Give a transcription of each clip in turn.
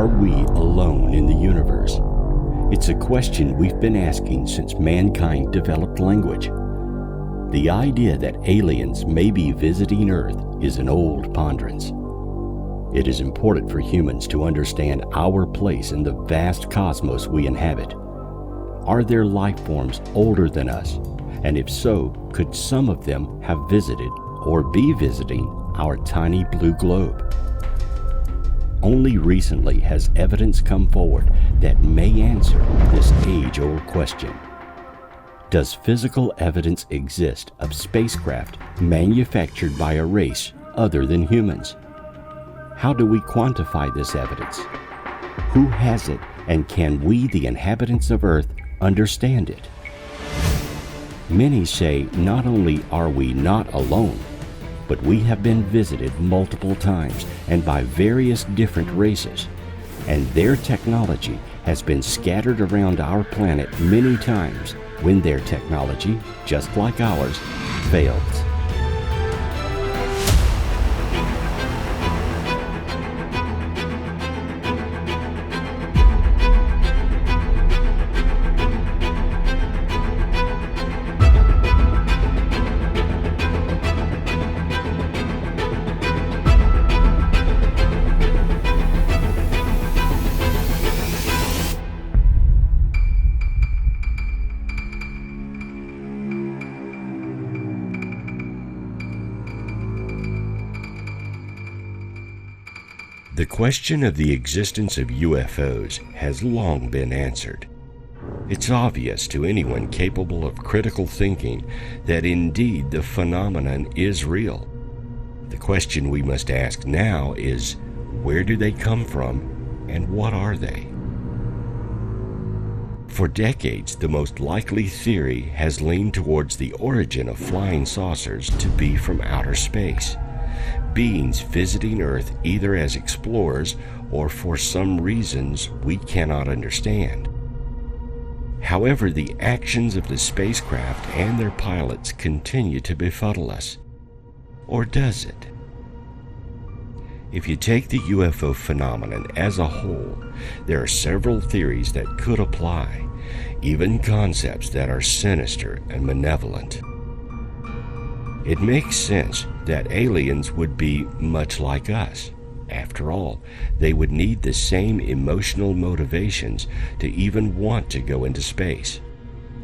Are we alone in the universe? It's a question we've been asking since mankind developed language. The idea that aliens may be visiting Earth is an old ponderance. It is important for humans to understand our place in the vast cosmos we inhabit. Are there life forms older than us? And if so, could some of them have visited or be visiting our tiny blue globe? Only recently has evidence come forward that may answer this age-old question. Does physical evidence exist of spacecraft manufactured by a race other than humans? How do we quantify this evidence? Who has it, and can we, the inhabitants of Earth, understand it? Many say not only are we not alone, but we have been visited multiple times and by various different races, and their technology has been scattered around our planet many times when their technology, just like ours, fails. The question of the existence of UFOs has long been answered. It's obvious to anyone capable of critical thinking that indeed the phenomenon is real. The question we must ask now is, where do they come from and what are they? For decades, the most likely theory has leaned towards the origin of flying saucers to be from outer space. Beings visiting Earth either as explorers or for some reasons we cannot understand. However, the actions of the spacecraft and their pilots continue to befuddle us. Or does it? If you take the UFO phenomenon as a whole, there are several theories that could apply, even concepts that are sinister and malevolent. It makes sense that aliens would be much like us. After all, they would need the same emotional motivations to even want to go into space.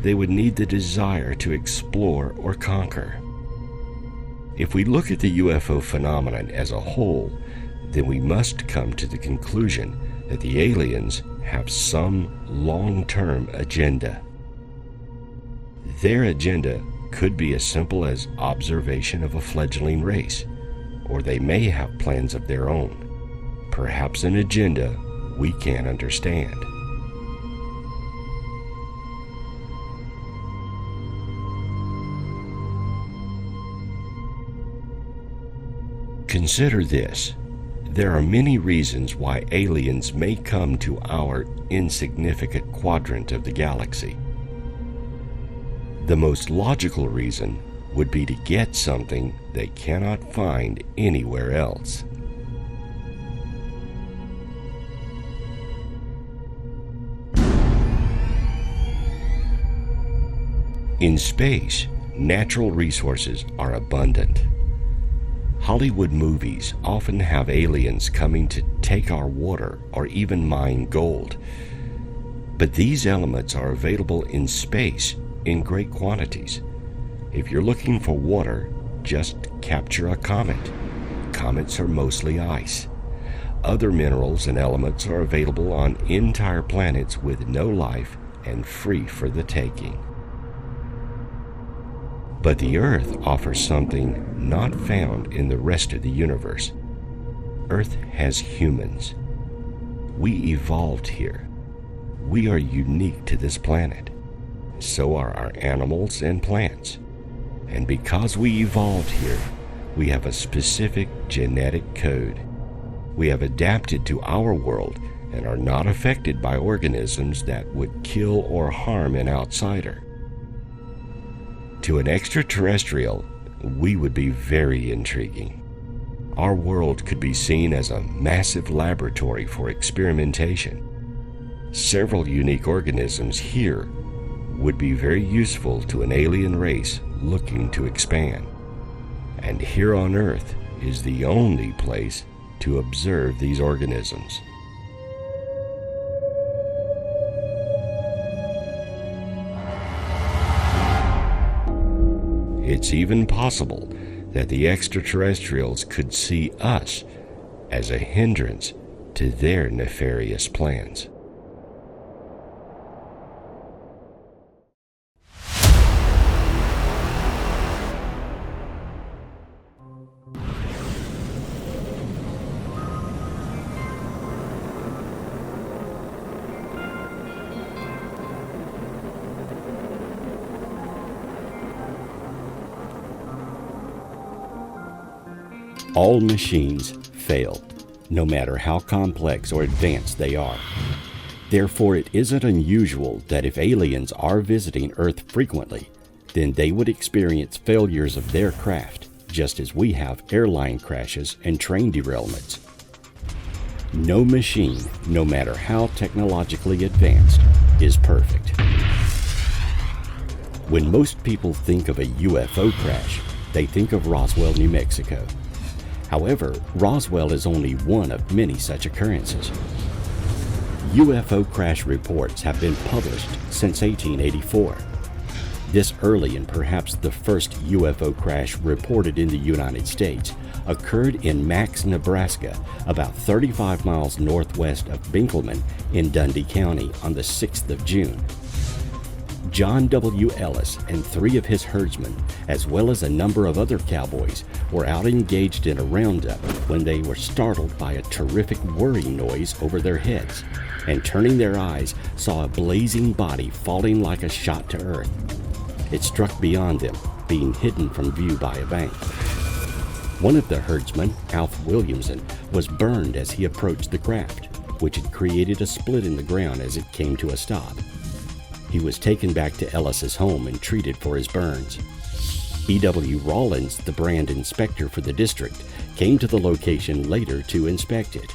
They would need the desire to explore or conquer. If we look at the UFO phenomenon as a whole, then we must come to the conclusion that the aliens have some long-term agenda. Their agenda could be as simple as observation of a fledgling race, or they may have plans of their own, perhaps an agenda we can't understand. Consider this. There are many reasons why aliens may come to our insignificant quadrant of the galaxy. The most logical reason would be to get something they cannot find anywhere else. In space, natural resources are abundant. Hollywood movies often have aliens coming to take our water or even mine gold. But these elements are available in space in great quantities. If you're looking for water, just capture a comet. Comets are mostly ice. Other minerals and elements are available on entire planets with no life and free for the taking. But the Earth offers something not found in the rest of the universe. Earth has humans. We evolved here. We are unique to this planet. So are our animals and plants. And because we evolved here, we have a specific genetic code. We have adapted to our world and are not affected by organisms that would kill or harm an outsider. To an extraterrestrial, we would be very intriguing. our world could be seen as a massive laboratory for experimentation. Several unique organisms here would be very useful to an alien race looking to expand. And here on Earth is the only place to observe these organisms. It's even possible that the extraterrestrials could see us as a hindrance to their nefarious plans. All machines fail, no matter how complex or advanced they are. Therefore, it isn't unusual that if aliens are visiting Earth frequently, then they would experience failures of their craft, just as we have airline crashes and train derailments. No machine, no matter how technologically advanced, is perfect. When most people think of a UFO crash, they think of Roswell, New Mexico. However, Roswell is only one of many such occurrences. UFO crash reports have been published since 1884. This early and perhaps the first UFO crash reported in the United States occurred in Max, Nebraska, about 35 miles northwest of Binkleman in Dundee County on the 6th of June. John W. Ellis and 3 of his herdsmen, as well as a number of other cowboys, were out engaged in a roundup when they were startled by a terrific whirring noise over their heads, and turning their eyes, saw a blazing body falling like a shot to earth. It struck beyond them, being hidden from view by a bank. One of the herdsmen, Alf Williamson, was burned as he approached the craft, which had created a split in the ground as it came to a stop. He was taken back to Ellis's home and treated for his burns. E.W. Rollins, the brand inspector for the district, came to the location later to inspect it.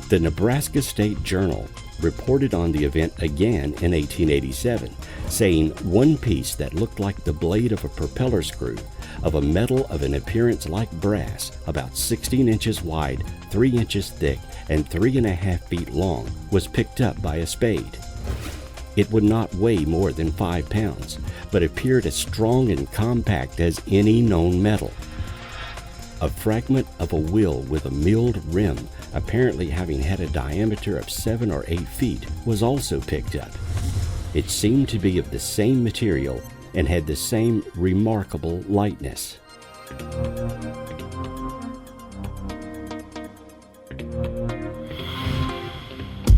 The Nebraska State Journal reported on the event again in 1887, saying one piece that looked like the blade of a propeller screw of a metal of an appearance like brass, about 16 inches wide, 3 inches thick, and 3.5 feet long, was picked up by a spade. It would not weigh more than 5 pounds, but appeared as strong and compact as any known metal. A fragment of a wheel with a milled rim, apparently having had a diameter of 7 or 8 feet, was also picked up. It seemed to be of the same material and had the same remarkable lightness.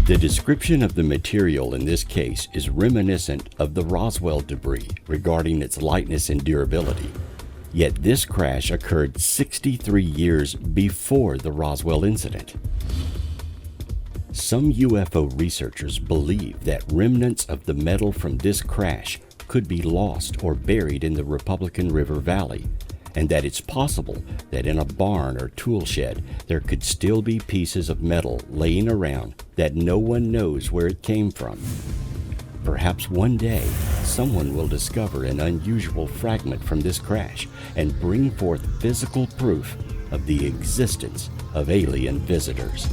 The description of the material in this case is reminiscent of the Roswell debris regarding its lightness and durability. Yet this crash occurred 63 years before the Roswell incident. Some UFO researchers believe that remnants of the metal from this crash could be lost or buried in the Republican River Valley, and that it's possible that in a barn or tool shed there could still be pieces of metal laying around that no one knows where it came from. Perhaps one day someone will discover an unusual fragment from this crash and bring forth physical proof of the existence of alien visitors.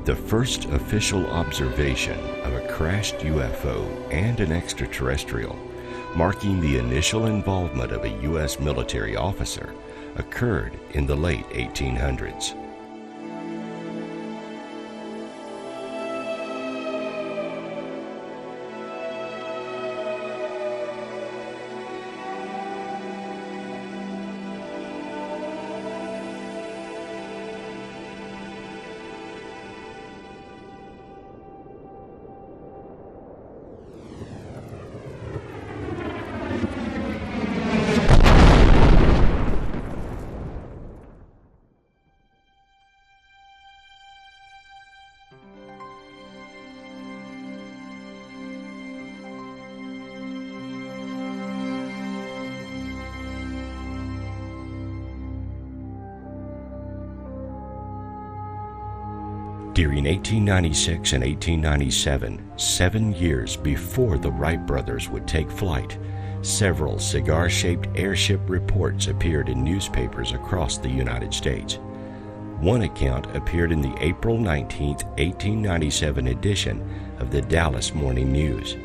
The first official observation of a crashed UFO and an extraterrestrial, marking the initial involvement of a U.S. military officer, occurred in the late 1800s. During 1896 and 1897, 7 years before the Wright brothers would take flight, several cigar-shaped airship reports appeared in newspapers across the United States. One account appeared in the April 19, 1897 edition of the Dallas Morning News.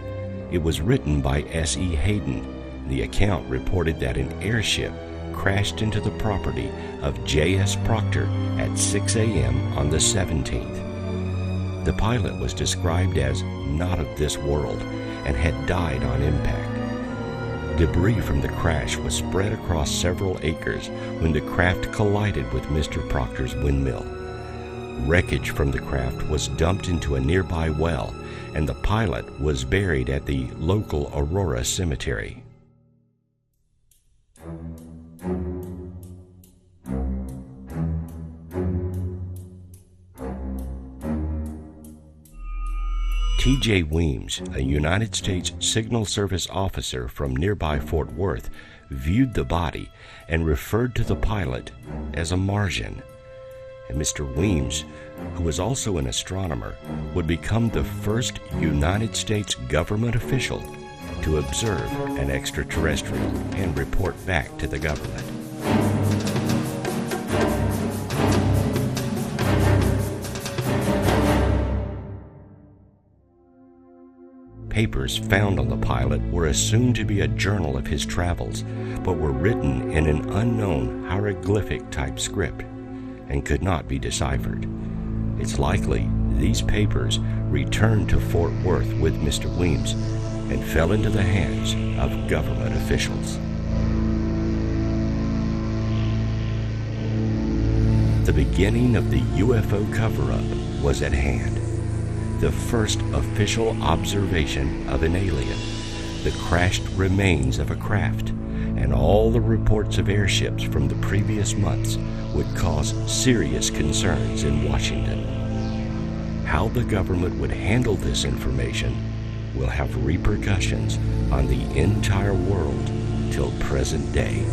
It was written by S.E. Hayden. The account reported that an airship crashed into the property of J.S. Proctor at 6 a.m. on the 17th. The pilot was described as not of this world and had died on impact. Debris from the crash was spread across several acres when the craft collided with Mr. Proctor's windmill. Wreckage from the craft was dumped into a nearby well, and the pilot was buried at the local Aurora Cemetery. T.J. Weems, a United States Signal Service officer from nearby Fort Worth, viewed the body and referred to the pilot as a Martian. And Mr. Weems, who was also an astronomer, would become the first United States government official to observe an extraterrestrial and report back to the government. Papers found on the pilot were assumed to be a journal of his travels, but were written in an unknown hieroglyphic-type script and could not be deciphered. It's likely these papers returned to Fort Worth with Mr. Weems and fell into the hands of government officials. The beginning of the UFO cover-up was at hand. The first official observation of an alien, the crashed remains of a craft, and all the reports of airships from the previous months would cause serious concerns in Washington. How the government would handle this information will have repercussions on the entire world till present day.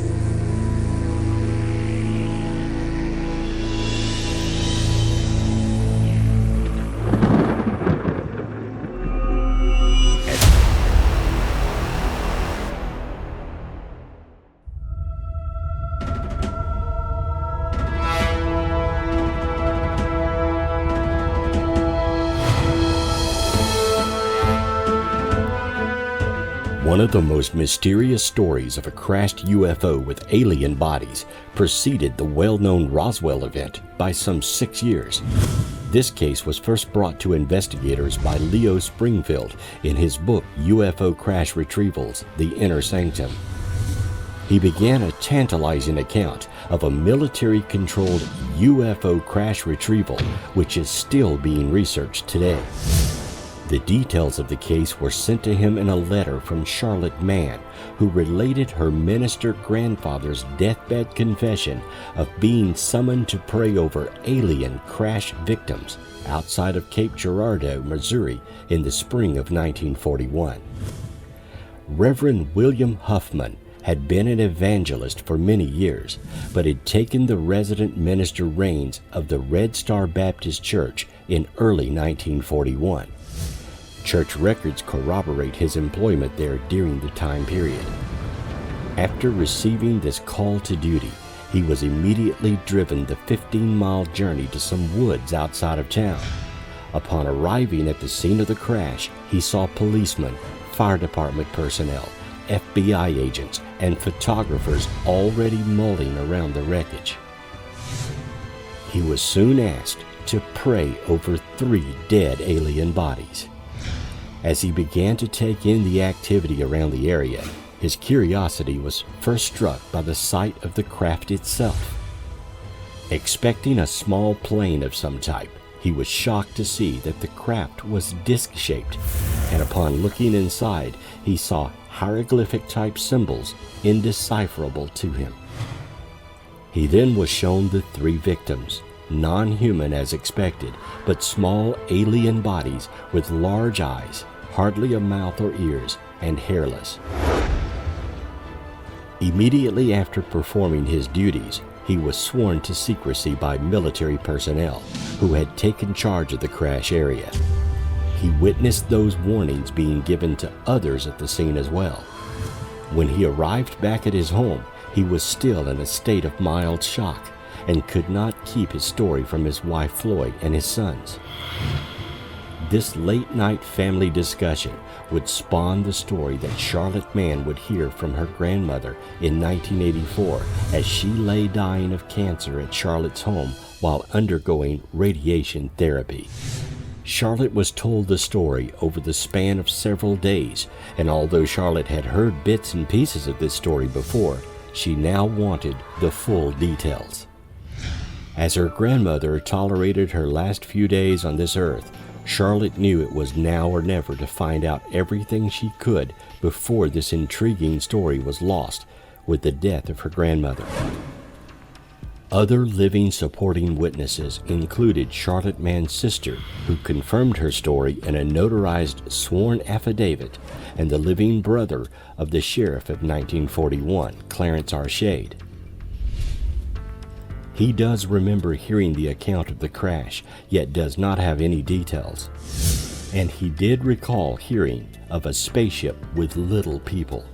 One of the most mysterious stories of a crashed UFO with alien bodies preceded the well-known Roswell event by some 6 years. This case was first brought to investigators by Leo Springfield in his book UFO Crash Retrievals, The Inner Sanctum. He began a tantalizing account of a military-controlled UFO crash retrieval, which is still being researched today. The details of the case were sent to him in a letter from Charlotte Mann, who related her minister grandfather's deathbed confession of being summoned to pray over alien crash victims outside of Cape Girardeau, Missouri, in the spring of 1941. Reverend William Huffman had been an evangelist for many years, but had taken the resident minister reins of the Red Star Baptist Church in early 1941. Church records corroborate his employment there during the time period. After receiving this call to duty, he was immediately driven the 15-mile journey to some woods outside of town. Upon arriving at the scene of the crash, he saw policemen, fire department personnel, FBI agents and photographers already mulling around the wreckage. He was soon asked to pray over 3 dead alien bodies. As he began to take in the activity around the area, his curiosity was first struck by the sight of the craft itself. Expecting a small plane of some type, he was shocked to see that the craft was disc-shaped, and upon looking inside, he saw hieroglyphic-type symbols indecipherable to him. He then was shown the 3 victims, non-human as expected, but small alien bodies with large eyes, hardly a mouth or ears, and hairless. Immediately after performing his duties, he was sworn to secrecy by military personnel who had taken charge of the crash area. He witnessed those warnings being given to others at the scene as well. When he arrived back at his home, he was still in a state of mild shock and could not keep his story from his wife Floyd and his sons. This late-night family discussion would spawn the story that Charlotte Mann would hear from her grandmother in 1984 as she lay dying of cancer at Charlotte's home while undergoing radiation therapy. Charlotte was told the story over the span of several days, and although Charlotte had heard bits and pieces of this story before, she now wanted the full details. As her grandmother tolerated her last few days on this earth, Charlotte knew it was now or never to find out everything she could before this intriguing story was lost with the death of her grandmother. Other living supporting witnesses included Charlotte Mann's sister, who confirmed her story in a notarized sworn affidavit, and the living brother of the sheriff of 1941, Clarence R. Shade. He does remember hearing the account of the crash, yet does not have any details. And he did recall hearing of a spaceship with little people.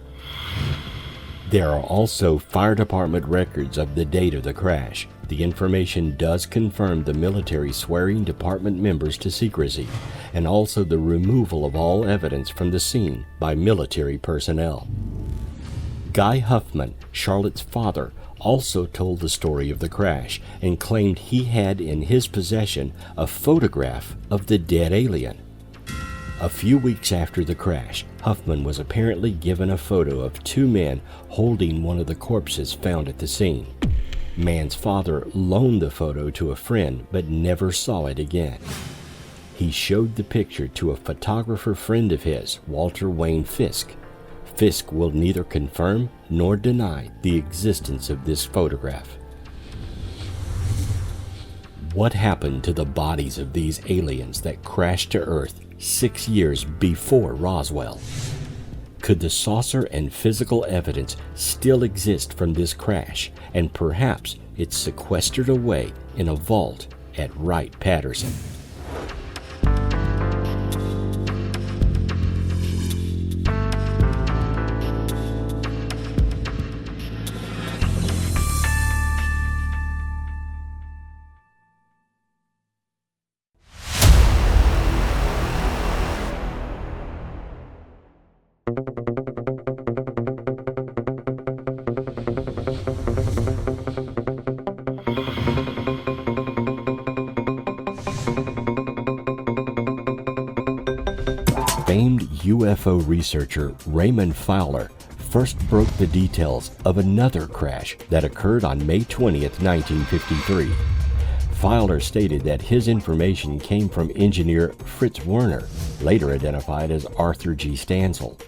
There are also fire department records of the date of the crash. The information does confirm the military swearing department members to secrecy, and also the removal of all evidence from the scene by military personnel. Guy Huffman, Charlotte's father, also told the story of the crash and claimed he had in his possession a photograph of the dead alien. A few weeks after the crash, Huffman was apparently given a photo of 2 men holding one of the corpses found at the scene. Mann's father loaned the photo to a friend but never saw it again. He showed the picture to a photographer friend of his, Walter Wayne Fisk. Fisk will neither confirm nor deny the existence of this photograph. What happened to the bodies of these aliens that crashed to Earth 6 years before Roswell? Could the saucer and physical evidence still exist from this crash, and perhaps it's sequestered away in a vault at Wright-Patterson? Famed UFO researcher Raymond Fowler first broke the details of another crash that occurred on May 20th, 1953. Fowler stated that his information came from engineer Fritz Werner, later identified as Arthur G. Stansel.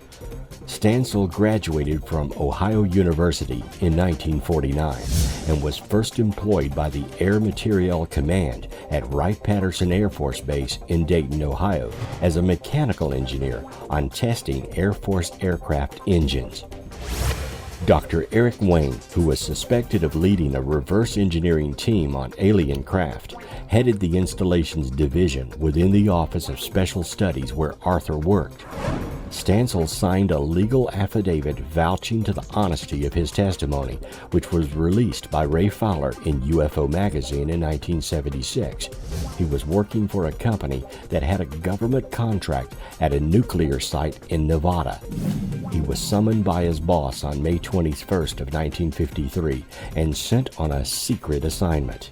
Stansel graduated from Ohio University in 1949 and was first employed by the Air Materiel Command at Wright-Patterson Air Force Base in Dayton, Ohio, as a mechanical engineer on testing Air Force aircraft engines. Dr. Eric Wayne, who was suspected of leading a reverse engineering team on alien craft, headed the installations division within the Office of Special Studies where Arthur worked. Stansel signed a legal affidavit vouching to the honesty of his testimony, which was released by Ray Fowler in UFO magazine in 1976. He was working for a company that had a government contract at a nuclear site in Nevada. He was summoned by his boss on May 21st of 1953 and sent on a secret assignment.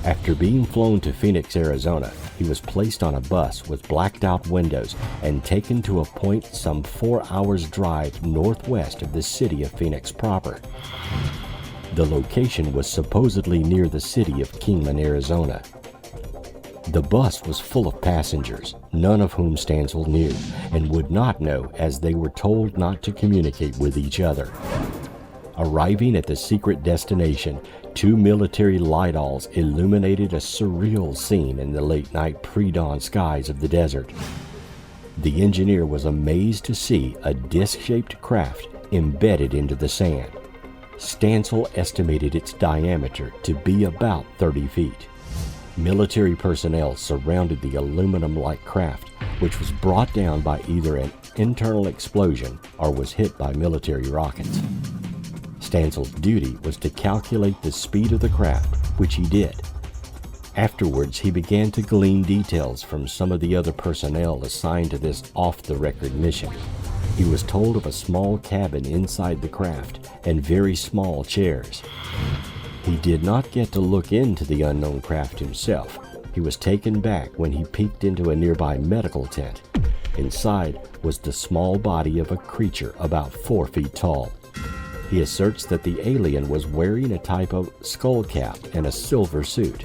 After being flown to Phoenix, Arizona, he was placed on a bus with blacked-out windows and taken to a point some 4 hours' drive northwest of the city of Phoenix proper. The location was supposedly near the city of Kingman, Arizona. The bus was full of passengers, none of whom Stansel knew, and would not know as they were told not to communicate with each other. Arriving at the secret destination, 2 military light-alls illuminated a surreal scene in the late-night pre-dawn skies of the desert. The engineer was amazed to see a disc-shaped craft embedded into the sand. Stansel estimated its diameter to be about 30 feet. Military personnel surrounded the aluminum-like craft, which was brought down by either an internal explosion or was hit by military rockets. Stansel's duty was to calculate the speed of the craft, which he did. Afterwards, he began to glean details from some of the other personnel assigned to this off-the-record mission. He was told of a small cabin inside the craft and very small chairs. He did not get to look into the unknown craft himself. He was taken back when he peeked into a nearby medical tent. Inside was the small body of a creature about 4 feet tall. He asserts that the alien was wearing a type of skull cap and a silver suit.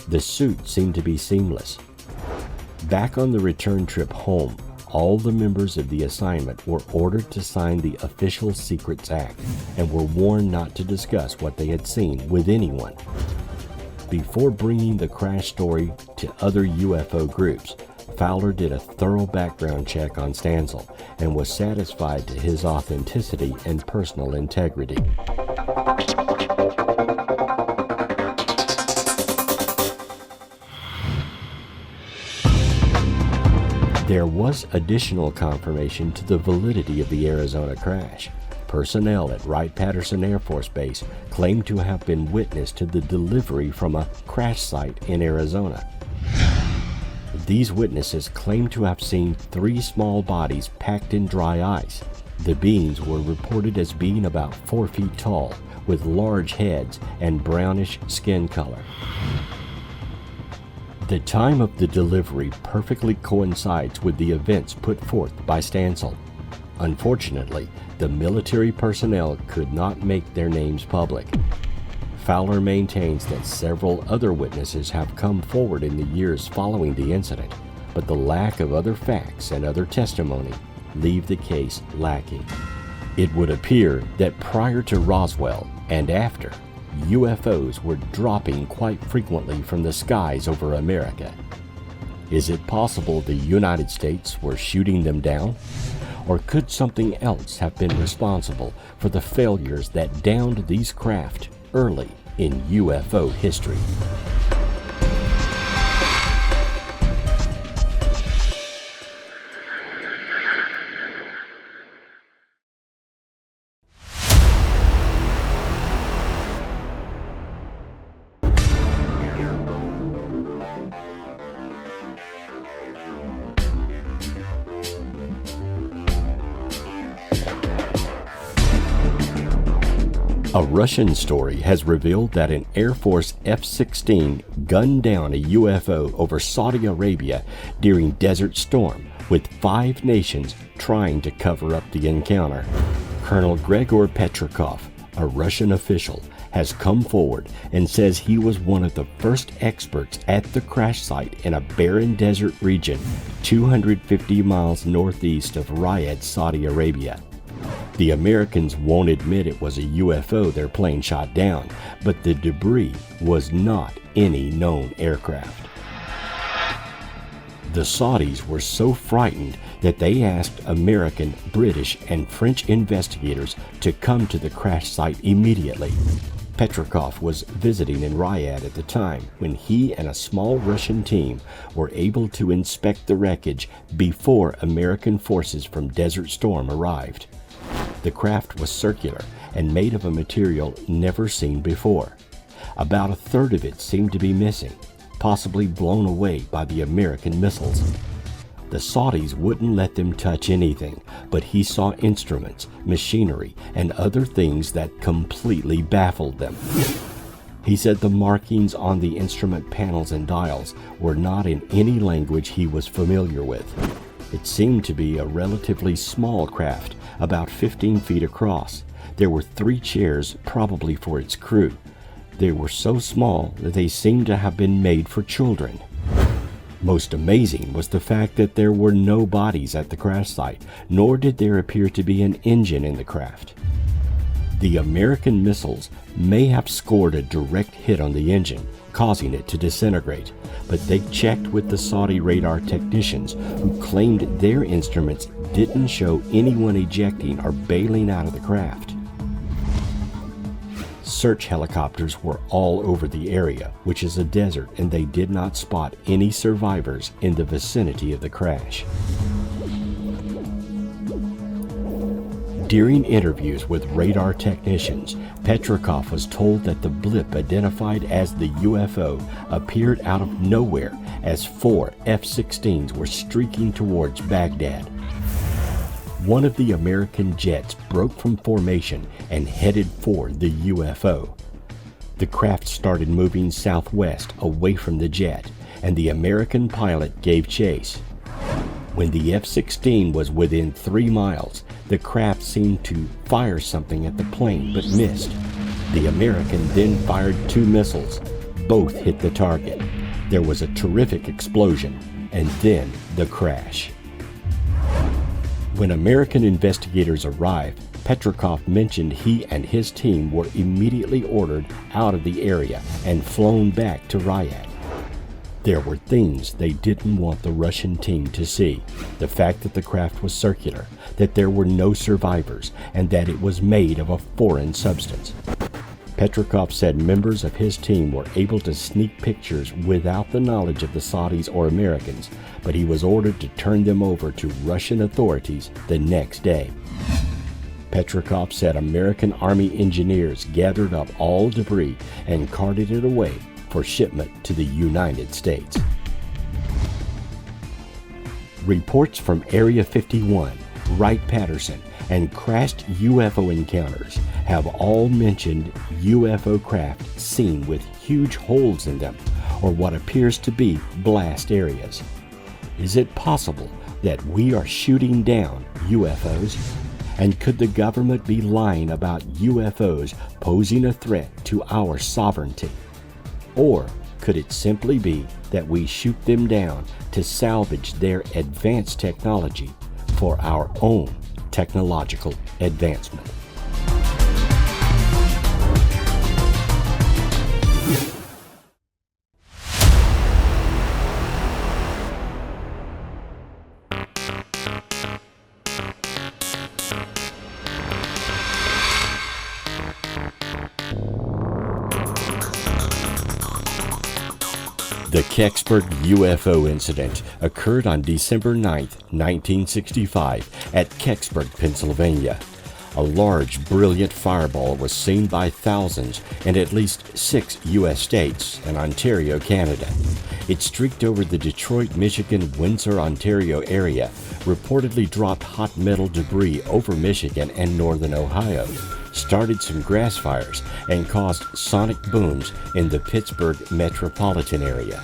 The suit seemed to be seamless. Back on the return trip home, all the members of the assignment were ordered to sign the Official Secrets Act and were warned not to discuss what they had seen with anyone. Before bringing the crash story to other UFO groups, Fowler did a thorough background check on Stansel and was satisfied to his authenticity and personal integrity. There was additional confirmation to the validity of the Arizona crash. Personnel at Wright-Patterson Air Force Base claimed to have been witness to the delivery from a crash site in Arizona. These witnesses claimed to have seen 3 small bodies packed in dry ice. The beings were reported as being about 4 feet tall, with large heads and brownish skin color. The time of the delivery perfectly coincides with the events put forth by Stansel. Unfortunately, the military personnel could not make their names public. Fowler maintains that several other witnesses have come forward in the years following the incident, but the lack of other facts and other testimony leave the case lacking. It would appear that prior to Roswell and after, UFOs were dropping quite frequently from the skies over America. Is it possible the United States were shooting them down? Or could something else have been responsible for the failures that downed these craft early in UFO history? A Russian story has revealed that an Air Force F-16 gunned down a UFO over Saudi Arabia during Desert Storm, with 5 nations trying to cover up the encounter. Colonel Gregor Petrikov, a Russian official, has come forward and says he was one of the first experts at the crash site in a barren desert region 250 miles northeast of Riyadh, Saudi Arabia. The Americans won't admit it was a UFO their plane shot down, but the debris was not any known aircraft. The Saudis were so frightened that they asked American, British, and French investigators to come to the crash site immediately. Petrikov was visiting in Riyadh at the time when he and a small Russian team were able to inspect the wreckage before American forces from Desert Storm arrived. The craft was circular and made of a material never seen before. About a third of it seemed to be missing, possibly blown away by the American missiles. The Saudis wouldn't let them touch anything, but he saw instruments, machinery, and other things that completely baffled them. He said the markings on the instrument panels and dials were not in any language he was familiar with. It seemed to be a relatively small craft, about 15 feet across. There were 3 chairs, probably for its crew. They were so small that they seemed to have been made for children. Most amazing was the fact that there were no bodies at the crash site, nor did there appear to be an engine in the craft. The American missiles may have scored a direct hit on the engine, causing it to disintegrate, but they checked with the Saudi radar technicians who claimed their instruments didn't show anyone ejecting or bailing out of the craft. Search helicopters were all over the area, which is a desert, and they did not spot any survivors in the vicinity of the crash. During interviews with radar technicians, Petrikov was told that the blip identified as the UFO appeared out of nowhere as 4 F-16s were streaking towards Baghdad. One of the American jets broke from formation and headed for the UFO. The craft started moving southwest away from the jet, and the American pilot gave chase. When the F-16 was within 3 miles, the craft seemed to fire something at the plane but missed. The American then fired 2 missiles. Both hit the target. There was a terrific explosion, and then the crash. When American investigators arrived, Petrikov mentioned he and his team were immediately ordered out of the area and flown back to Riyadh. There were things they didn't want the Russian team to see. The fact that the craft was circular, that there were no survivors, and that it was made of a foreign substance. Petrikov said members of his team were able to sneak pictures without the knowledge of the Saudis or Americans, but he was ordered to turn them over to Russian authorities the next day. Petrikov said American Army engineers gathered up all debris and carted it away for shipment to the United States. Reports from Area 51, Wright-Patterson, and crashed UFO encounters have all mentioned UFO craft seen with huge holes in them, or what appears to be blast areas. Is it possible that we are shooting down UFOs? And could the government be lying about UFOs posing a threat to our sovereignty? Or could it simply be that we shoot them down to salvage their advanced technology for our own technological advancement? The Kecksburg UFO incident occurred on December 9, 1965 at Kecksburg, Pennsylvania. A large, brilliant fireball was seen by thousands in at least 6 U.S. states and Ontario, Canada. It streaked over the Detroit, Michigan, Windsor, Ontario area, reportedly dropped hot metal debris over Michigan and northern Ohio, started some grass fires, and caused sonic booms in the Pittsburgh metropolitan area.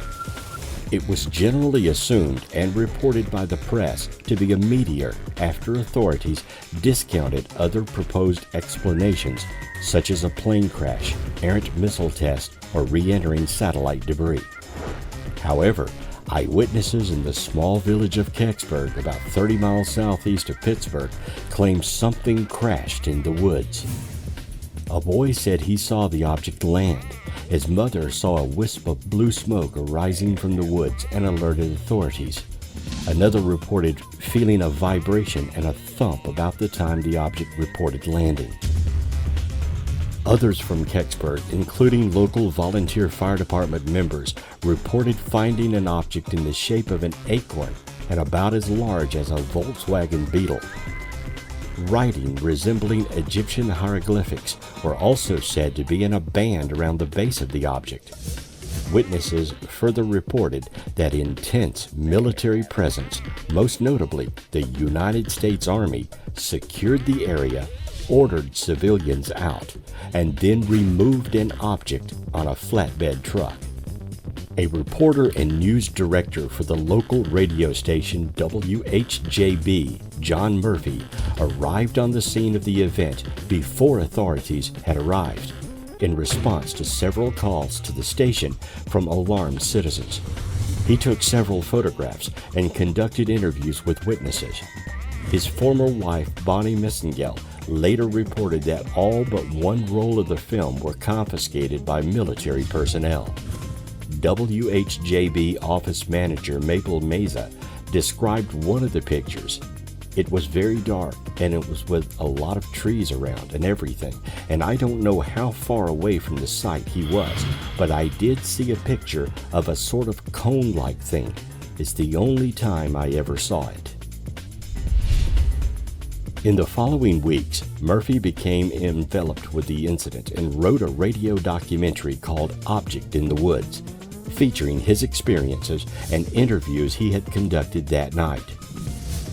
It was generally assumed and reported by the press to be a meteor after authorities discounted other proposed explanations, such as a plane crash, errant missile test, or re-entering satellite debris. However, eyewitnesses in the small village of Kecksburg, about 30 miles southeast of Pittsburgh, claimed something crashed in the woods. A boy said he saw the object land. His mother saw a wisp of blue smoke arising from the woods and alerted authorities. Another reported feeling a vibration and a thump about the time the object reported landing. Others from Kecksburg, including local volunteer fire department members, reported finding an object in the shape of an acorn and about as large as a Volkswagen Beetle. Writing resembling Egyptian hieroglyphics were also said to be in a band around the base of the object. Witnesses further reported that intense military presence, most notably the United States Army, secured the area, ordered civilians out, and then removed an object on a flatbed truck. A reporter and news director for the local radio station WHJB, John Murphy, arrived on the scene of the event before authorities had arrived, in response to several calls to the station from alarmed citizens. He took several photographs and conducted interviews with witnesses. His former wife, Bonnie Missingell, later reported that all but one roll of the film were confiscated by military personnel. WHJB office manager Maple Meza described one of the pictures. It was very dark, and it was with a lot of trees around and everything, and I don't know how far away from the site he was, but I did see a picture of a sort of cone-like thing. It's the only time I ever saw it. In the following weeks, Murphy became enveloped with the incident and wrote a radio documentary called Object in the Woods, featuring his experiences and interviews he had conducted that night.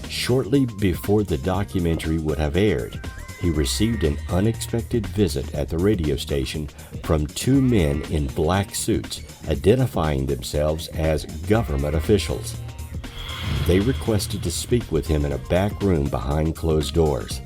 Shortly before the documentary would have aired, he received an unexpected visit at the radio station from two men in black suits identifying themselves as government officials. They requested to speak with him in a back room behind closed doors.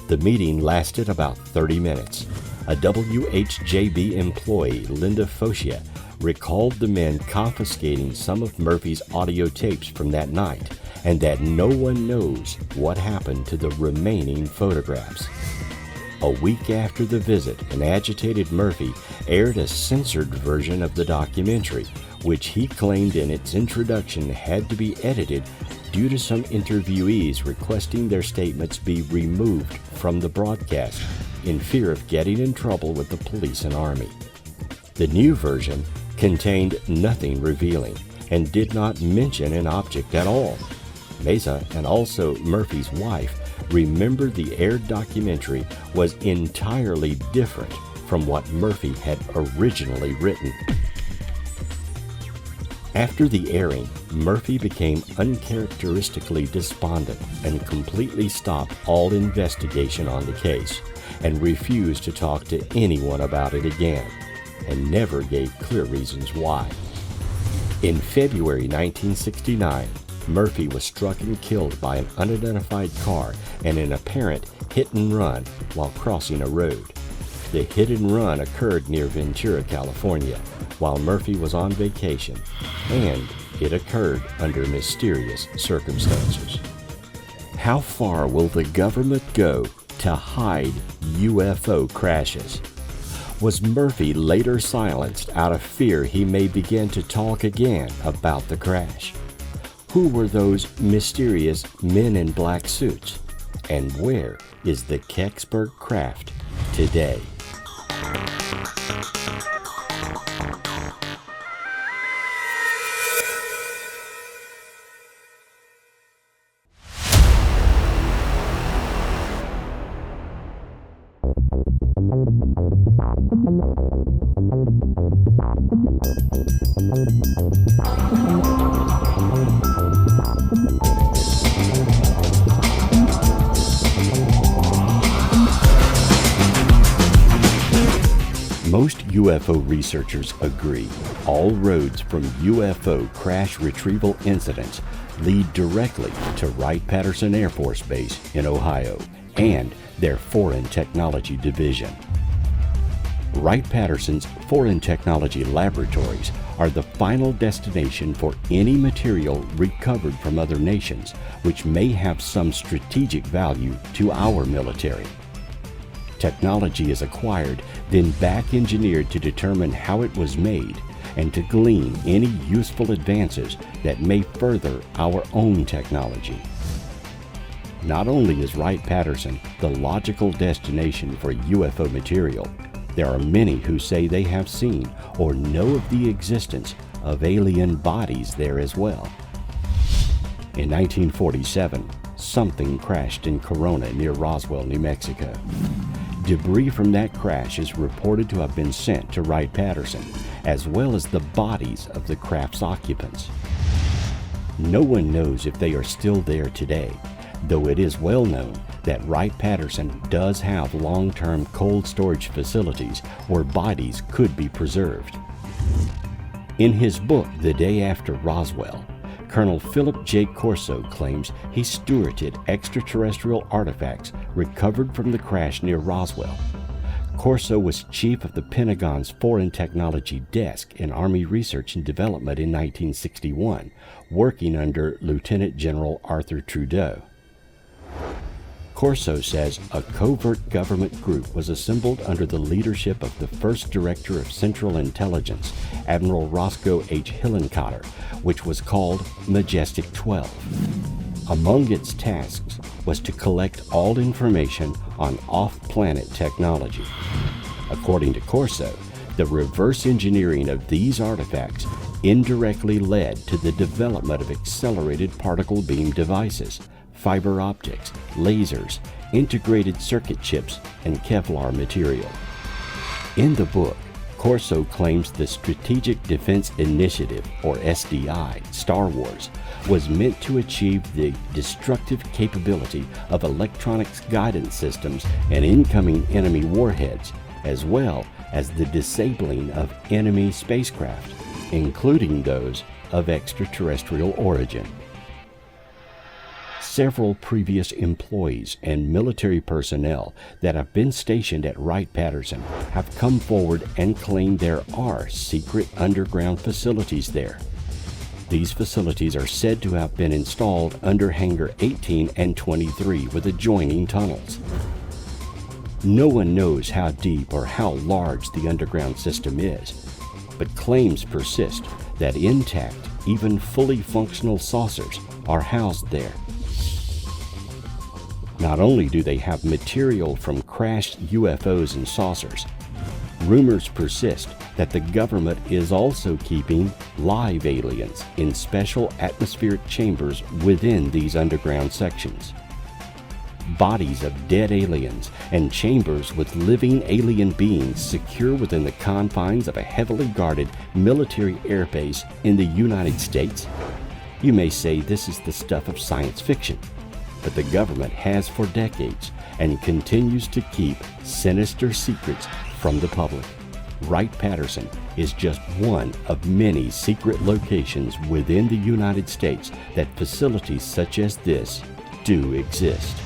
The meeting lasted about 30 minutes. A WHJB employee, Linda Focia, recalled the men confiscating some of Murphy's audio tapes from that night, and that no one knows what happened to the remaining photographs. A week after the visit, an agitated Murphy aired a censored version of the documentary, which he claimed in its introduction had to be edited due to some interviewees requesting their statements be removed from the broadcast in fear of getting in trouble with the police and army. The new version contained nothing revealing and did not mention an object at all. Meza, and also Murphy's wife, remembered the aired documentary was entirely different from what Murphy had originally written. After the airing, Murphy became uncharacteristically despondent and completely stopped all investigation on the case, and refused to talk to anyone about it again, and never gave clear reasons why. In February 1969, Murphy was struck and killed by an unidentified car in an apparent hit-and-run while crossing a road. The hit-and-run occurred near Ventura, California, while Murphy was on vacation, and it occurred under mysterious circumstances. How far will the government go to hide UFO crashes? Was Murphy later silenced out of fear he may begin to talk again about the crash? Who were those mysterious men in black suits? And where is the Kecksburg craft today? Most UFO researchers agree all roads from UFO crash retrieval incidents lead directly to Wright-Patterson Air Force Base in Ohio and their Foreign Technology Division. Wright-Patterson's Foreign Technology Laboratories are the final destination for any material recovered from other nations which may have some strategic value to our military. Technology is acquired, then back-engineered to determine how it was made and to glean any useful advances that may further our own technology. Not only is Wright-Patterson the logical destination for UFO material, There are many who say they have seen or know of the existence of alien bodies there as well. In 1947, something crashed in Corona near Roswell, New Mexico. Debris from that crash is reported to have been sent to Wright-Patterson, as well as the bodies of the craft's occupants. No one knows if they are still there today, though it is well known that Wright-Patterson does have long-term cold storage facilities where bodies could be preserved. In his book, The Day After Roswell, Colonel Philip J. Corso claims he stewarded extraterrestrial artifacts recovered from the crash near Roswell. Corso was chief of the Pentagon's Foreign Technology Desk in Army Research and Development in 1961, working under Lieutenant General Arthur Trudeau. Corso says a covert government group was assembled under the leadership of the first Director of Central Intelligence, Admiral Roscoe H. Hillenkotter, which was called Majestic 12. Among its tasks was to collect all information on off-planet technology. According to Corso, the reverse engineering of these artifacts indirectly led to the development of accelerated particle beam devices, fiber optics, lasers, integrated circuit chips, and Kevlar material. In the book, Corso claims the Strategic Defense Initiative, or SDI, Star Wars, was meant to achieve the destructive capability of electronics guidance systems and incoming enemy warheads, as well as the disabling of enemy spacecraft, including those of extraterrestrial origin. Several previous employees and military personnel that have been stationed at Wright-Patterson have come forward and claimed there are secret underground facilities there. These facilities are said to have been installed under Hangar 18 and 23 with adjoining tunnels. No one knows how deep or how large the underground system is, but claims persist that intact, even fully functional saucers are housed there. Not only do they have material from crashed UFOs and saucers, rumors persist that the government is also keeping live aliens in special atmospheric chambers within these underground sections. Bodies of dead aliens and chambers with living alien beings secure within the confines of a heavily guarded military air base in the United States? You may say this is the stuff of science fiction, but the government has for decades and continues to keep sinister secrets from the public. Wright-Patterson is just one of many secret locations within the United States that facilities such as this do exist.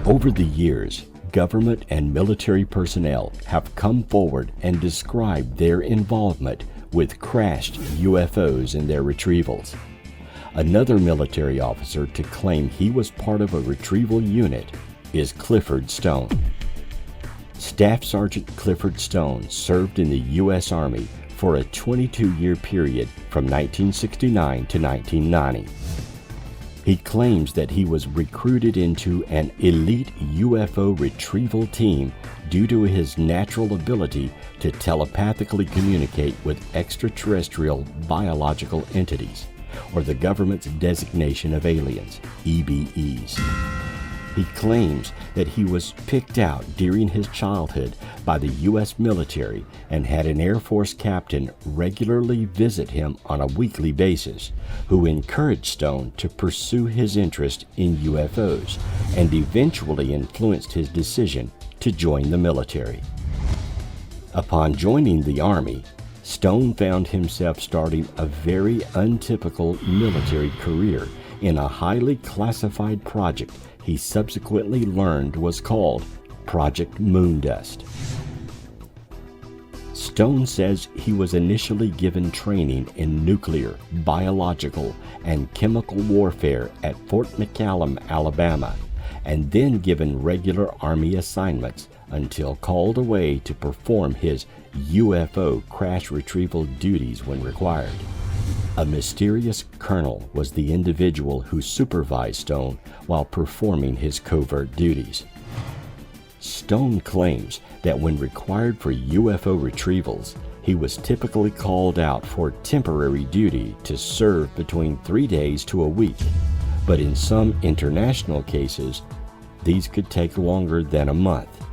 Over the years, government and military personnel have come forward and described their involvement with crashed UFOs and their retrievals. Another military officer to claim he was part of a retrieval unit is Clifford Stone. Staff Sergeant Clifford Stone served in the U.S. Army for a 22-year period from 1969 to 1990. He claims that he was recruited into an elite UFO retrieval team due to his natural ability to telepathically communicate with extraterrestrial biological entities, or the government's designation of aliens, EBEs. He claims that he was picked out during his childhood by the U.S. military and had an Air Force captain regularly visit him on a weekly basis, who encouraged Stone to pursue his interest in UFOs and eventually influenced his decision to join the military. Upon joining the Army, Stone found himself starting a very untypical military career in a highly classified project he subsequently learned was called Project Moondust. Stone says he was initially given training in nuclear, biological, and chemical warfare at Fort McCallum, Alabama, and then given regular Army assignments until called away to perform his UFO crash retrieval duties when required. A mysterious colonel was the individual who supervised Stone while performing his covert duties. Stone claims that when required for UFO retrievals, he was typically called out for temporary duty to serve between 3 days to a week, but in some international cases, these could take longer than a month.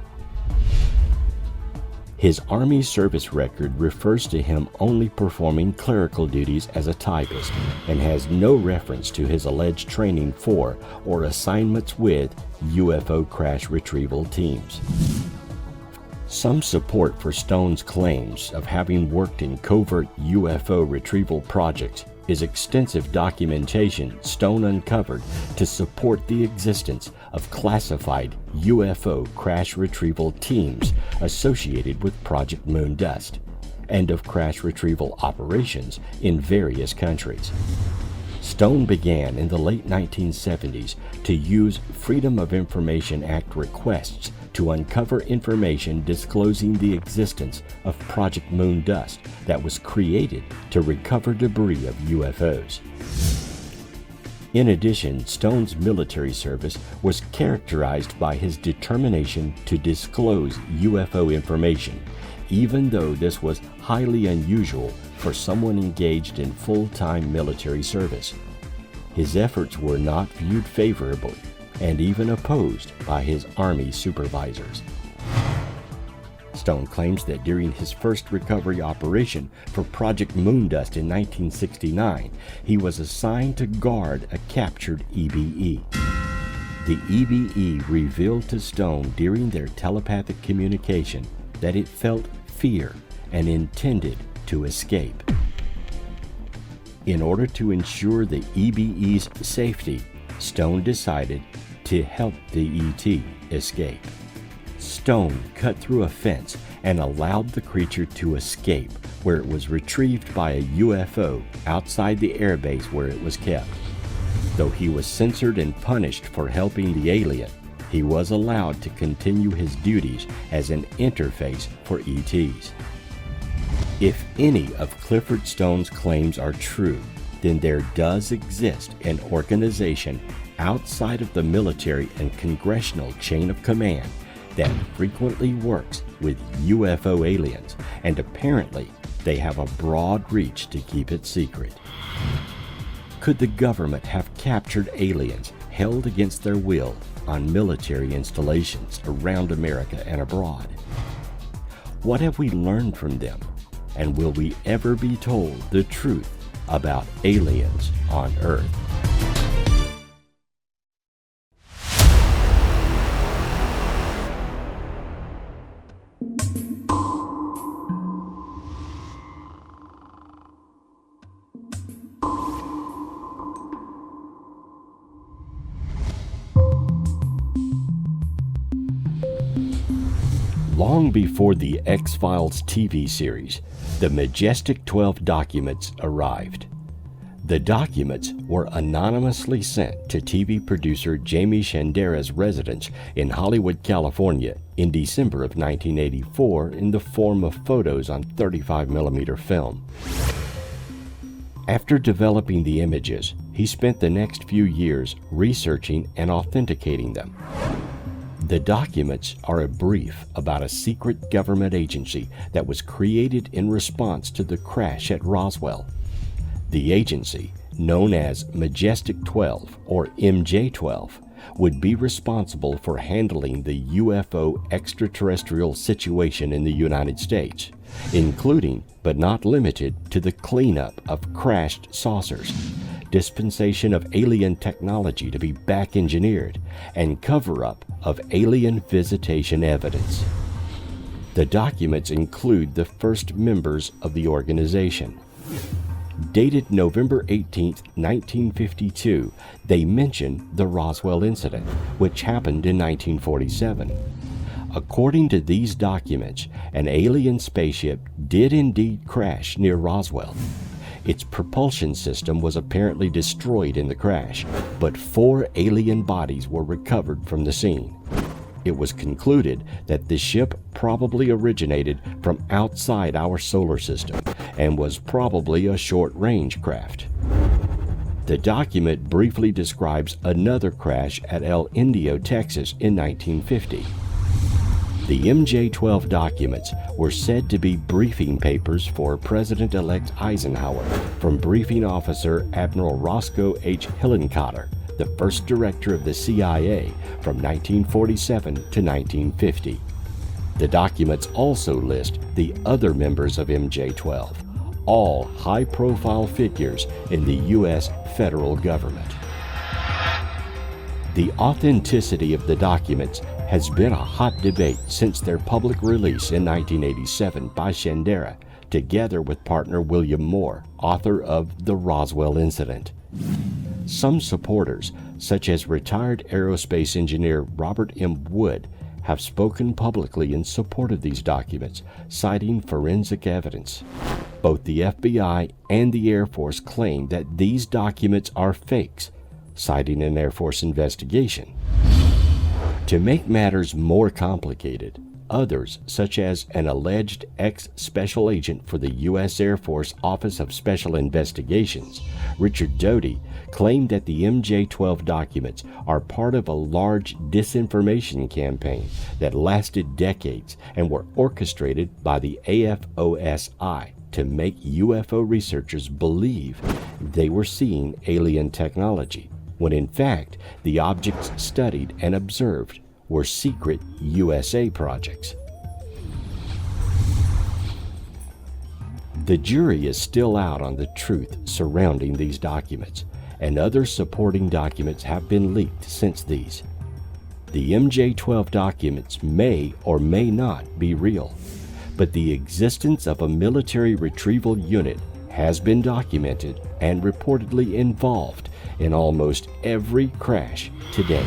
His Army service record refers to him only performing clerical duties as a typist and has no reference to his alleged training for or assignments with UFO crash retrieval teams. Some support for Stone's claims of having worked in covert UFO retrieval projects is extensive documentation Stone uncovered to support the existence of classified UFO crash retrieval teams associated with Project Moondust, and of crash retrieval operations in various countries. Stone began in the late 1970s to use Freedom of Information Act requests to uncover information disclosing the existence of Project Moondust that was created to recover debris of UFOs. In addition, Stone's military service was characterized by his determination to disclose UFO information, even though this was highly unusual for someone engaged in full-time military service. His efforts were not viewed favorably and even opposed by his Army supervisors. Stone claims that during his first recovery operation for Project Moondust in 1969, he was assigned to guard a captured EBE. The EBE revealed to Stone during their telepathic communication that it felt fear and intended to escape. In order to ensure the EBE's safety, Stone decided to help the ET escape. Stone cut through a fence and allowed the creature to escape, where it was retrieved by a UFO outside the air base where it was kept. Though he was censored and punished for helping the alien, he was allowed to continue his duties as an interface for ETs. If any of Clifford Stone's claims are true, then there does exist an organization outside of the military and congressional chain of command that frequently works with UFO aliens, and apparently they have a broad reach to keep it secret. Could the government have captured aliens held against their will on military installations around America and abroad? What have we learned from them, and will we ever be told the truth about aliens on Earth? Long before the X-Files TV series, the Majestic 12 documents arrived. The documents were anonymously sent to TV producer Jamie Shandera's residence in Hollywood, California in December of 1984 in the form of photos on 35mm film. After developing the images, he spent the next few years researching and authenticating them. The documents are a brief about a secret government agency that was created in response to the crash at Roswell. The agency, known as Majestic 12 or MJ-12, would be responsible for handling the UFO extraterrestrial situation in the United States, including but not limited to the cleanup of crashed saucers, dispensation of alien technology to be back engineered, and cover-up of alien visitation evidence. The documents include the first members of the organization. Dated November 18, 1952, they mention the Roswell incident, which happened in 1947. According to these documents, an alien spaceship did indeed crash near Roswell. Its propulsion system was apparently destroyed in the crash, but 4 alien bodies were recovered from the scene. It was concluded that the ship probably originated from outside our solar system and was probably a short-range craft. The document briefly describes another crash at El Indio, Texas in 1950. The MJ-12 documents were said to be briefing papers for President-elect Eisenhower from Briefing Officer Admiral Roscoe H. Hillenkotter, the first director of the CIA from 1947 to 1950. The documents also list the other members of MJ-12, all high-profile figures in the U.S. federal government. The authenticity of the documents has been a hot debate since their public release in 1987 by Shandera, together with partner William Moore, author of The Roswell Incident. Some supporters, such as retired aerospace engineer Robert M. Wood, have spoken publicly in support of these documents, citing forensic evidence. Both the FBI and the Air Force claim that these documents are fakes, citing an Air Force investigation. To make matters more complicated, others, such as an alleged ex-special agent for the U.S. Air Force Office of Special Investigations, Richard Doty, claimed that the MJ-12 documents are part of a large disinformation campaign that lasted decades and were orchestrated by the AFOSI to make UFO researchers believe they were seeing alien technology, when in fact the objects studied and observed were secret USA projects. The jury is still out on the truth surrounding these documents, and other supporting documents have been leaked since these. The MJ-12 documents may or may not be real, but the existence of a military retrieval unit has been documented and reportedly involved in almost every crash to date.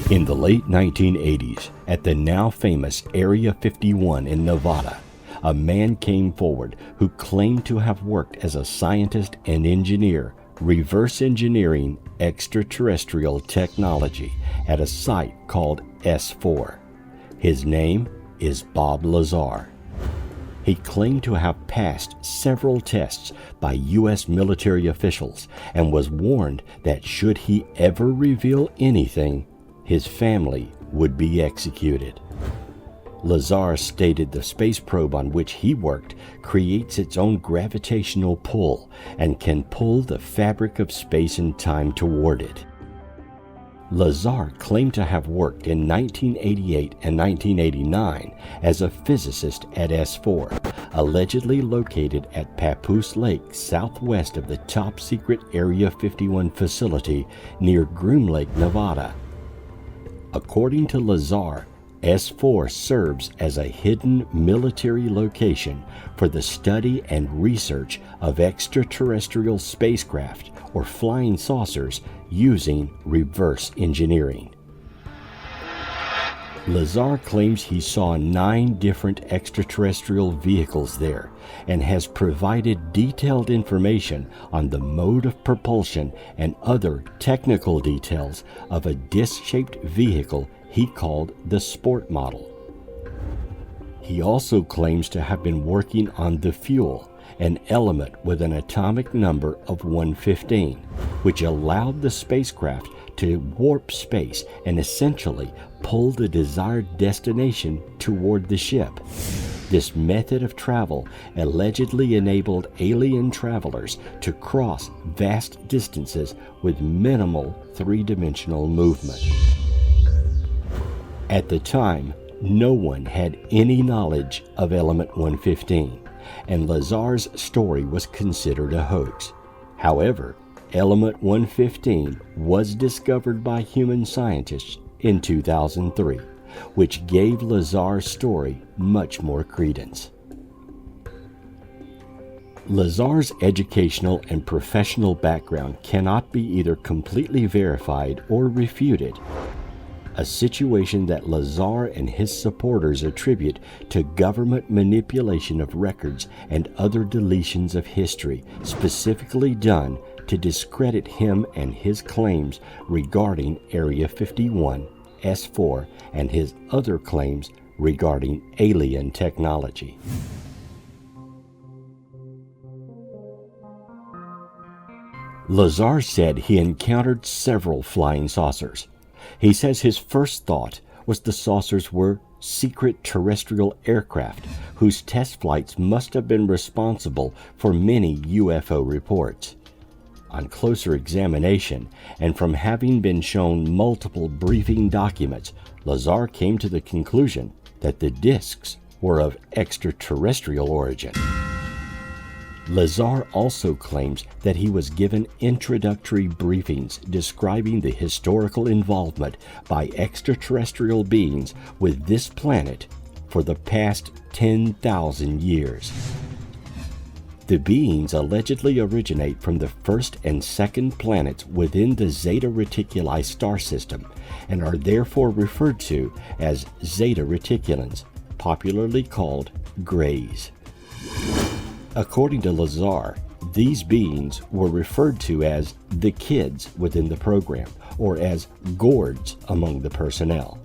In the late 1980s, at the now famous Area 51 in Nevada, a man came forward who claimed to have worked as a scientist and engineer, reverse engineering extraterrestrial technology at a site called S4. His name is Bob Lazar. He claimed to have passed several tests by U.S. military officials and was warned that should he ever reveal anything, his family would be executed. Lazar stated the space probe on which he worked creates its own gravitational pull and can pull the fabric of space and time toward it. Lazar claimed to have worked in 1988 and 1989 as a physicist at S4, allegedly located at Papoose Lake southwest of the top-secret Area 51 facility near Groom Lake, Nevada. According to Lazar, S4 serves as a hidden military location for the study and research of extraterrestrial spacecraft or flying saucers using reverse engineering. Lazar claims he saw 9 different extraterrestrial vehicles there and has provided detailed information on the mode of propulsion and other technical details of a disc-shaped vehicle he called the Sport model. He also claims to have been working on the fuel, an element with an atomic number of 115, which allowed the spacecraft to warp space and essentially pull the desired destination toward the ship. This method of travel allegedly enabled alien travelers to cross vast distances with minimal three-dimensional movement. At the time, No one had any knowledge of Element 115, and Lazar's story was considered a hoax. However, Element 115 was discovered by human scientists in 2003, which gave Lazar's story much more credence. Lazar's educational and professional background cannot be either completely verified or refuted, a situation that Lazar and his supporters attribute to government manipulation of records and other deletions of history, specifically done to discredit him and his claims regarding Area 51, S4, and his other claims regarding alien technology. Lazar said he encountered several flying saucers. He says his first thought was the saucers were secret terrestrial aircraft whose test flights must have been responsible for many UFO reports. On closer examination, and from having been shown multiple briefing documents, Lazar came to the conclusion that the discs were of extraterrestrial origin. Lazar also claims that he was given introductory briefings describing the historical involvement by extraterrestrial beings with this planet for the past 10,000 years. The beings allegedly originate from the first and second planets within the Zeta Reticuli star system and are therefore referred to as Zeta Reticulans, popularly called Greys. According to Lazar, these beings were referred to as the kids within the program, or as gourds among the personnel.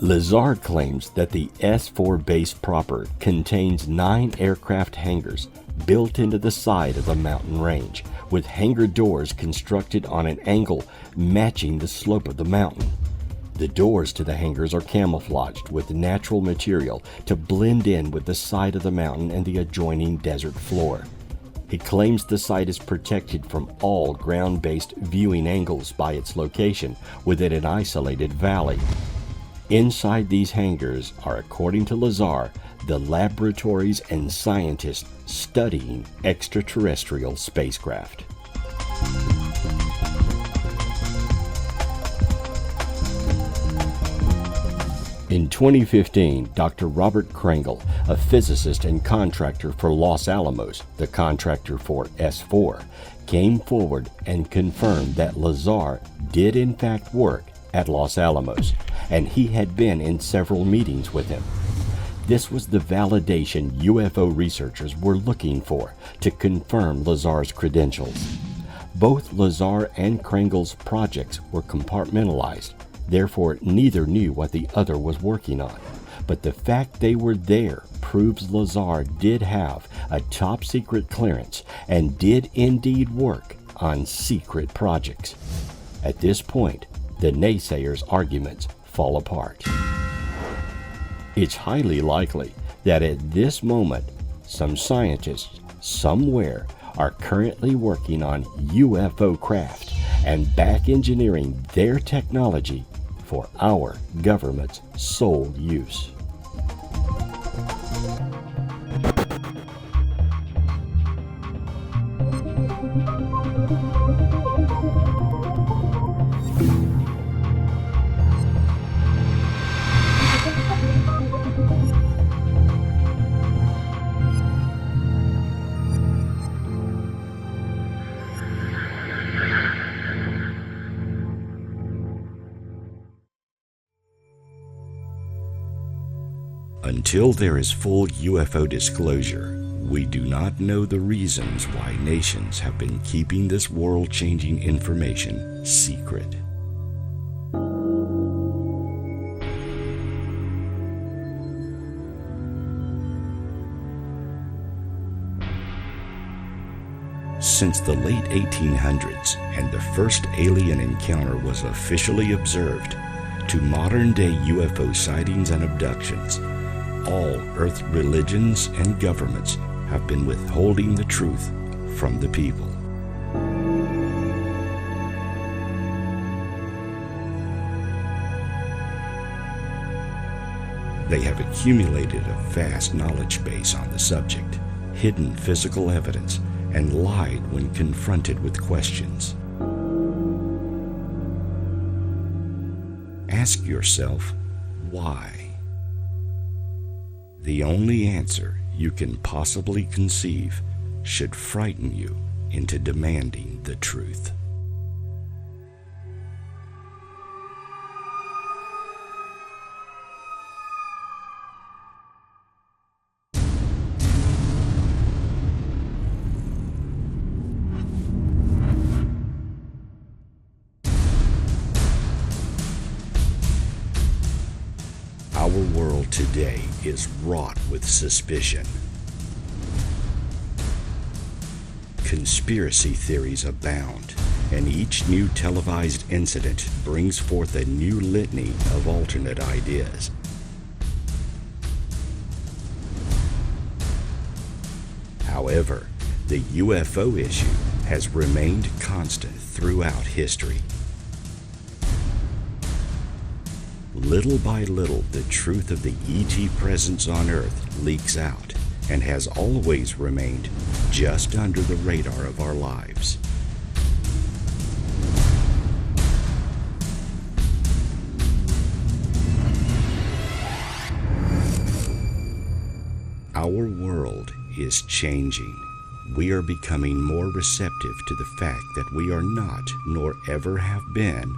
Lazar claims that the S4 base proper contains 9 aircraft hangars built into the side of the mountain range, with hangar doors constructed on an angle matching the slope of the mountain. The doors to the hangars are camouflaged with natural material to blend in with the side of the mountain and the adjoining desert floor. He claims the site is protected from all ground-based viewing angles by its location within an isolated valley. Inside these hangars are, according to Lazar, the laboratories and scientists studying extraterrestrial spacecraft. In 2015, Dr. Robert Krengel, a physicist and contractor for Los Alamos, the contractor for S4, came forward and confirmed that Lazar did in fact work at Los Alamos, and he had been in several meetings with him. This was the validation UFO researchers were looking for to confirm Lazar's credentials. Both Lazar and Krengel's projects were compartmentalized. Therefore, neither knew what the other was working on. But the fact they were there proves Lazar did have a top-secret clearance and did indeed work on secret projects. At this point, the naysayers' arguments fall apart. It's highly likely that at this moment, some scientists somewhere are currently working on UFO craft and back engineering their technology for our government's sole use. Until there is full UFO disclosure, we do not know the reasons why nations have been keeping this world-changing information secret. Since the late 1800s and the first alien encounter was officially observed, to modern-day UFO sightings and abductions, all Earth religions and governments have been withholding the truth from the people. They have accumulated a vast knowledge base on the subject, hidden physical evidence, and lied when confronted with questions. Ask yourself, why? The only answer you can possibly conceive should frighten you into demanding the truth. Our world today is wrought with suspicion. Conspiracy theories abound, and each new televised incident brings forth a new litany of alternate ideas. However, the UFO issue has remained constant throughout history. Little by little, the truth of the ET presence on Earth leaks out and has always remained just under the radar of our lives. Our world is changing. We are becoming more receptive to the fact that we are not, nor ever have been,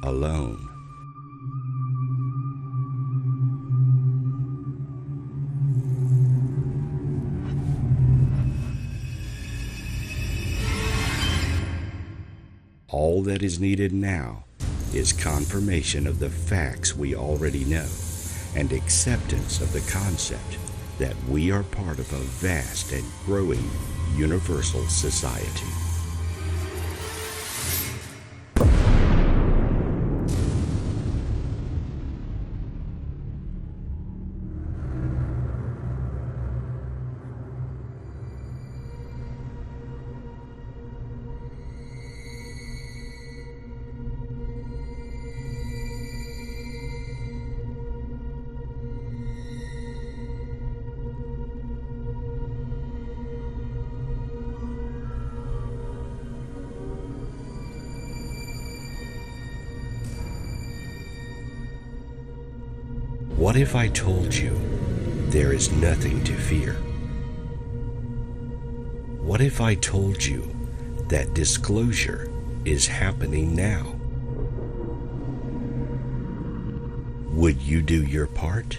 alone. All that is needed now is confirmation of the facts we already know and acceptance of the concept that we are part of a vast and growing universal society. What if I told you there is nothing to fear? What if I told you that disclosure is happening now? Would you do your part?